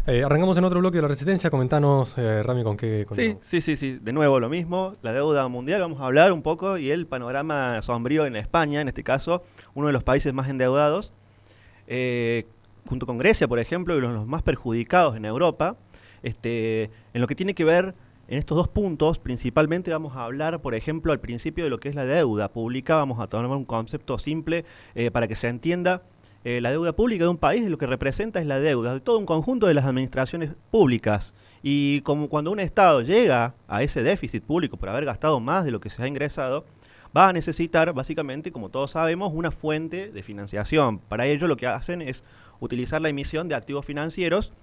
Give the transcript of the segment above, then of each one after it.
Arrancamos en otro bloque de la Resistencia. Comentanos, Rami, con qué Sí, continuamos. sí, sí, sí. De nuevo lo mismo, la deuda mundial, vamos a hablar un poco y el panorama sombrío en España, en este caso, uno de los países más endeudados, eh, junto con Grecia, por ejemplo, y los más perjudicados en Europa. En lo que tiene que ver en estos dos puntos, principalmente vamos a hablar, por ejemplo, al principio de lo que es la deuda pública. Vamos a tomar un concepto simple para que se entienda. La deuda pública de un país lo que representa es la deuda de todo un conjunto de las administraciones públicas. Y como cuando un Estado llega a ese déficit público por haber gastado más de lo que se ha ingresado, va a necesitar, básicamente, como todos sabemos, una fuente de financiación. Para ello lo que hacen es utilizar la emisión de activos financieros,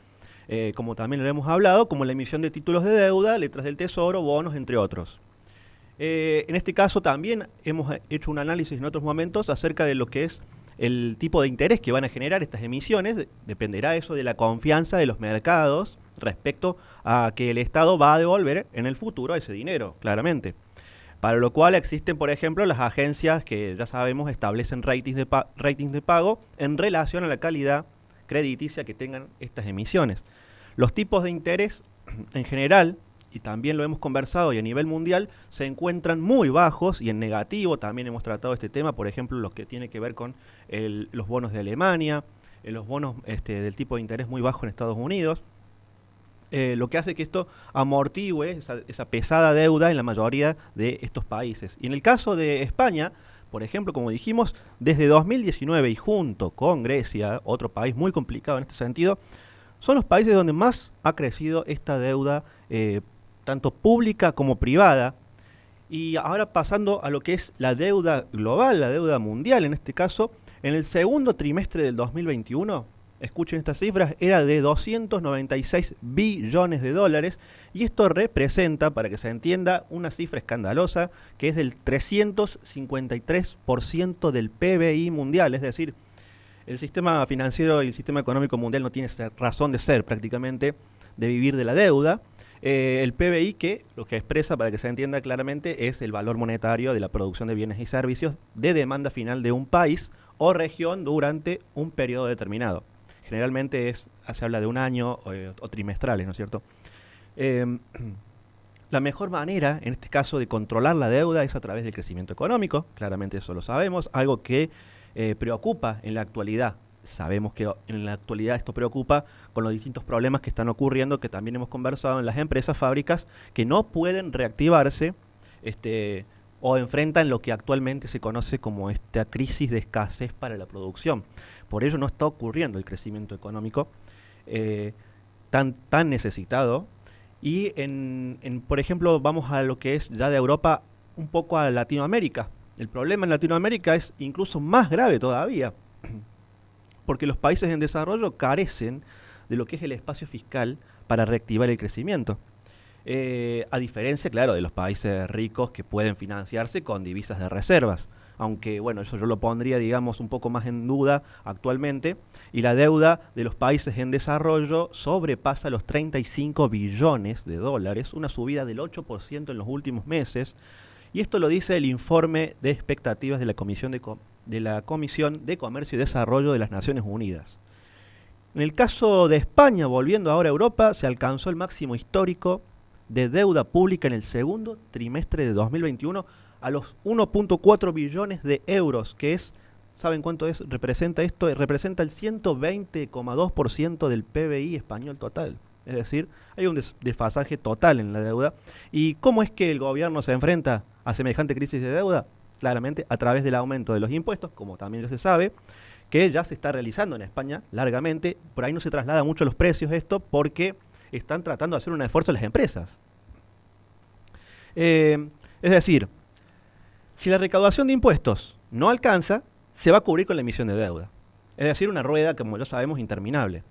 como también lo hemos hablado, como la emisión de títulos de deuda, letras del tesoro, bonos, entre otros. En este caso también hemos hecho un análisis en otros momentos acerca de lo que es el tipo de interés que van a generar estas emisiones. Dependerá eso de la confianza de los mercados respecto a que el Estado va a devolver en el futuro ese dinero, claramente. Para lo cual existen, por ejemplo, las agencias que ya sabemos establecen ratings de pago en relación a la calidad crediticia que tengan estas emisiones. Los tipos de interés en general, y también lo hemos conversado y a nivel mundial, se encuentran muy bajos y en negativo. También hemos tratado este tema, por ejemplo, los que tiene que ver con los bonos de Alemania, los bonos del tipo de interés muy bajo en Estados Unidos. Lo que hace que esto amortigüe esa pesada deuda en la mayoría de estos países. Y en el caso de España, por ejemplo, como dijimos, desde 2019 y junto con Grecia, otro país muy complicado en este sentido, son los países donde más ha crecido esta deuda, tanto pública como privada. Y ahora pasando a lo que es la deuda global, la deuda mundial en este caso, en el segundo trimestre del 2021, escuchen estas cifras, era de 296 billones de dólares, y esto representa, para que se entienda, una cifra escandalosa que es del 353% del PBI mundial. Es decir, el sistema financiero y el sistema económico mundial no tiene razón de ser prácticamente, de vivir de la deuda. El PBI, que lo que expresa, para que se entienda claramente, es el valor monetario de la producción de bienes y servicios de demanda final de un país o región durante un periodo determinado. Generalmente se habla de un año o trimestrales, ¿no es cierto? Eh, la mejor manera, en este caso, de controlar la deuda es a través del crecimiento económico. Claramente eso lo sabemos, algo que preocupa en la actualidad. Sabemos que en la actualidad esto preocupa con los distintos problemas que están ocurriendo, que también hemos conversado en las empresas, fábricas, que no pueden reactivarse o enfrentan lo que actualmente se conoce como esta crisis de escasez para la producción. Por ello no está ocurriendo el crecimiento económico tan necesitado. Y por ejemplo, vamos a lo que es ya de Europa un poco a Latinoamérica. El problema en Latinoamérica es incluso más grave todavía, porque los países en desarrollo carecen de lo que es el espacio fiscal para reactivar el crecimiento. A diferencia, claro, de los países ricos que pueden financiarse con divisas de reservas. Aunque, bueno, eso yo lo pondría, digamos, un poco más en duda actualmente. Y la deuda de los países en desarrollo sobrepasa los 35 billones de dólares, una subida del 8% en los últimos meses. Y esto lo dice el informe de expectativas de la Comisión de Comercio y Desarrollo de las Naciones Unidas. En el caso de España, volviendo ahora a Europa, se alcanzó el máximo histórico de deuda pública en el segundo trimestre de 2021 a los 1.4 billones de euros, que es, ¿saben cuánto es? Representa esto, representa el 120,2% del PBI español total. Es decir, hay un desfasaje total en la deuda. ¿Y cómo es que el gobierno se enfrenta a semejante crisis de deuda? Claramente a través del aumento de los impuestos, como también ya se sabe, que ya se está realizando en España largamente. Por ahí no se traslada mucho los precios esto, porque están tratando de hacer un esfuerzo las empresas. Es decir, si la recaudación de impuestos no alcanza, se va a cubrir con la emisión de deuda. Es decir, una rueda, como ya sabemos, interminable.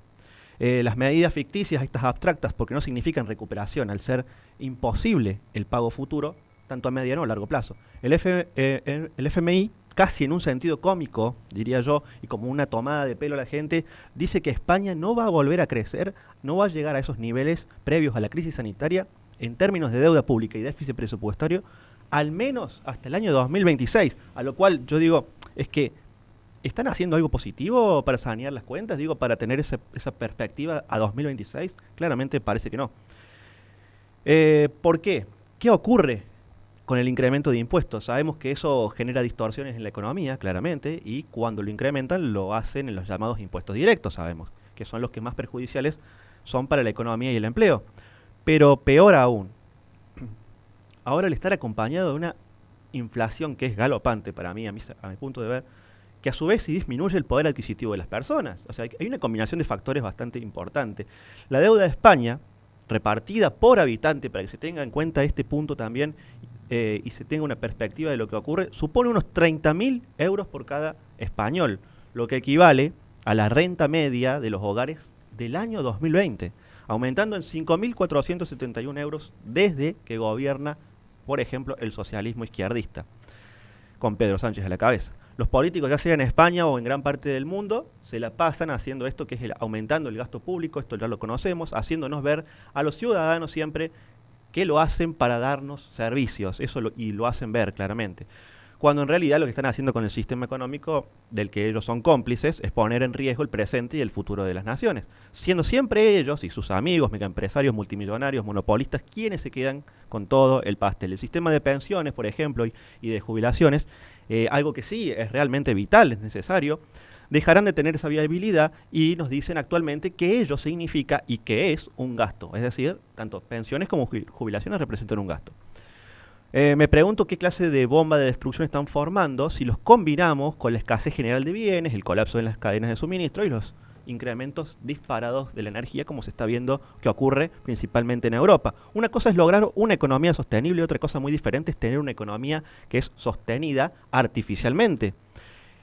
Las medidas ficticias, estas abstractas, porque no significan recuperación, al ser imposible el pago futuro, tanto a mediano o largo plazo. El FMI, casi en un sentido cómico, diría yo, y como una tomada de pelo a la gente, dice que España no va a volver a crecer, no va a llegar a esos niveles previos a la crisis sanitaria en términos de deuda pública y déficit presupuestario, al menos hasta el año 2026, a lo cual yo digo, es que ¿están haciendo algo positivo para sanear las cuentas? Digo, para tener esa perspectiva a 2026. Claramente parece que no. ¿Por qué? ¿Qué ocurre con el incremento de impuestos? Sabemos que eso genera distorsiones en la economía, claramente, y cuando lo incrementan lo hacen en los llamados impuestos directos, sabemos, que son los que más perjudiciales son para la economía y el empleo. Pero peor aún, ahora al estar acompañado de una inflación que es galopante para mí, a mi punto de ver, que a su vez disminuye el poder adquisitivo de las personas. O sea, hay una combinación de factores bastante importante. La deuda de España, repartida por habitante, para que se tenga en cuenta este punto también, y se tenga una perspectiva de lo que ocurre, supone unos 30.000 euros por cada español, lo que equivale a la renta media de los hogares del año 2020, aumentando en 5.471 euros desde que gobierna, por ejemplo, el socialismo izquierdista, con Pedro Sánchez a la cabeza. Los políticos, ya sea en España o en gran parte del mundo, se la pasan haciendo esto, que es aumentando el gasto público, esto ya lo conocemos, haciéndonos ver a los ciudadanos siempre que lo hacen para darnos servicios, y lo hacen ver claramente. Cuando en realidad lo que están haciendo con el sistema económico del que ellos son cómplices es poner en riesgo el presente y el futuro de las naciones, siendo siempre ellos y sus amigos, megaempresarios, multimillonarios, monopolistas, quienes se quedan con todo el pastel. El sistema de pensiones, por ejemplo, y de jubilaciones, algo que sí es realmente vital, es necesario, dejarán de tener esa viabilidad y nos dicen actualmente que ello significa y que es un gasto. Es decir, tanto pensiones como jubilaciones representan un gasto. Me pregunto qué clase de bomba de destrucción están formando si los combinamos con la escasez general de bienes, el colapso de las cadenas de suministro y los incrementos disparados de la energía, como se está viendo que ocurre principalmente en Europa. Una cosa es lograr una economía sostenible y otra cosa muy diferente es tener una economía que es sostenida artificialmente.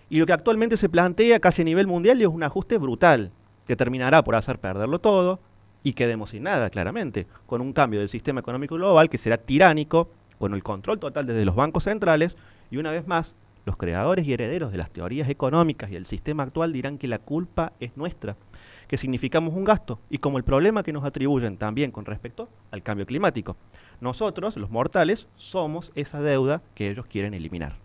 Y lo que actualmente se plantea casi a nivel mundial es un ajuste brutal, que terminará por hacer perderlo todo y quedemos sin nada, claramente, con un cambio del sistema económico global que será tiránico, con el control total desde los bancos centrales, y una vez más, los creadores y herederos de las teorías económicas y el sistema actual dirán que la culpa es nuestra, que significamos un gasto, y como el problema que nos atribuyen también con respecto al cambio climático. Nosotros, los mortales, somos esa deuda que ellos quieren eliminar.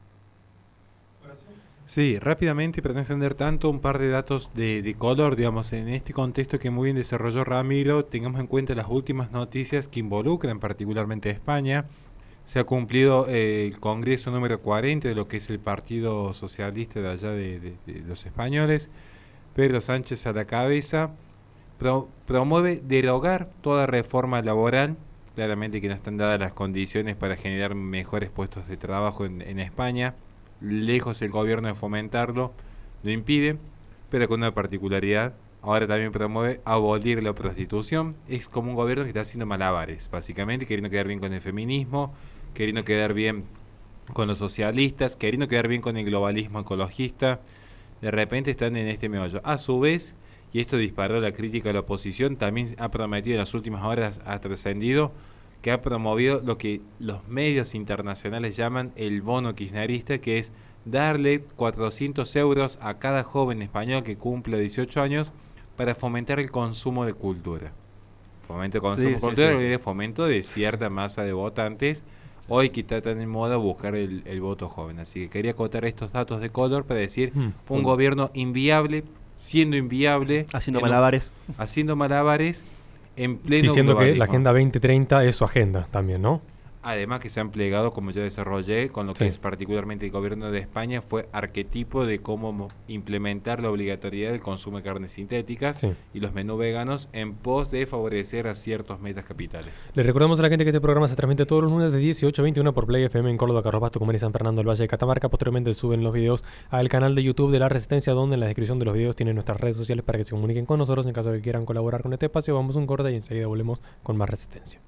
Sí, rápidamente, para no extender tanto, un par de datos de color, digamos, en este contexto que muy bien desarrolló Ramiro, tengamos en cuenta las últimas noticias que involucran particularmente a España. Se ha cumplido el Congreso número 40 de lo que es el Partido Socialista de allá de los españoles. Pedro Sánchez a la cabeza promueve derogar toda reforma laboral, claramente que no están dadas las condiciones para generar mejores puestos de trabajo en España. Lejos el gobierno de fomentarlo, lo impide, pero con una particularidad. Ahora también promueve abolir la prostitución. Es como un gobierno que está haciendo malabares, básicamente, queriendo quedar bien con el feminismo, queriendo quedar bien con los socialistas, queriendo quedar bien con el globalismo ecologista. De repente están en este meollo. A su vez, y esto disparó la crítica a la oposición, también ha prometido en las últimas horas, ha trascendido, que ha promovido lo que los medios internacionales llaman el bono kirchnerista, que es darle 400 euros a cada joven español que cumple 18 años para fomentar el consumo de cultura. Fomento el consumo de cultura, sí. Fomento de cierta masa de votantes, hoy que está tan en moda buscar el voto joven. Así que quería acotar estos datos de color para decir un gobierno inviable, siendo inviable, haciendo malabares. Haciendo malabares en pleno diciendo globalismo. Que la Agenda 2030 es su agenda también, ¿no? Además que se han plegado, como ya desarrollé, con lo que es particularmente el gobierno de España, fue arquetipo de cómo implementar la obligatoriedad del consumo de carnes sintéticas y los menús veganos en pos de favorecer a ciertos metas capitales. Le recordamos a la gente que este programa se transmite todos los lunes de 18 a 21 por Play FM en Córdoba, Carlos Paz, Tucumán y San Fernando del Valle de Catamarca. Posteriormente suben los videos al canal de YouTube de La Resistencia, donde en la descripción de los videos tienen nuestras redes sociales para que se comuniquen con nosotros en caso de que quieran colaborar con este espacio. Vamos a un corte y enseguida volvemos con más Resistencia.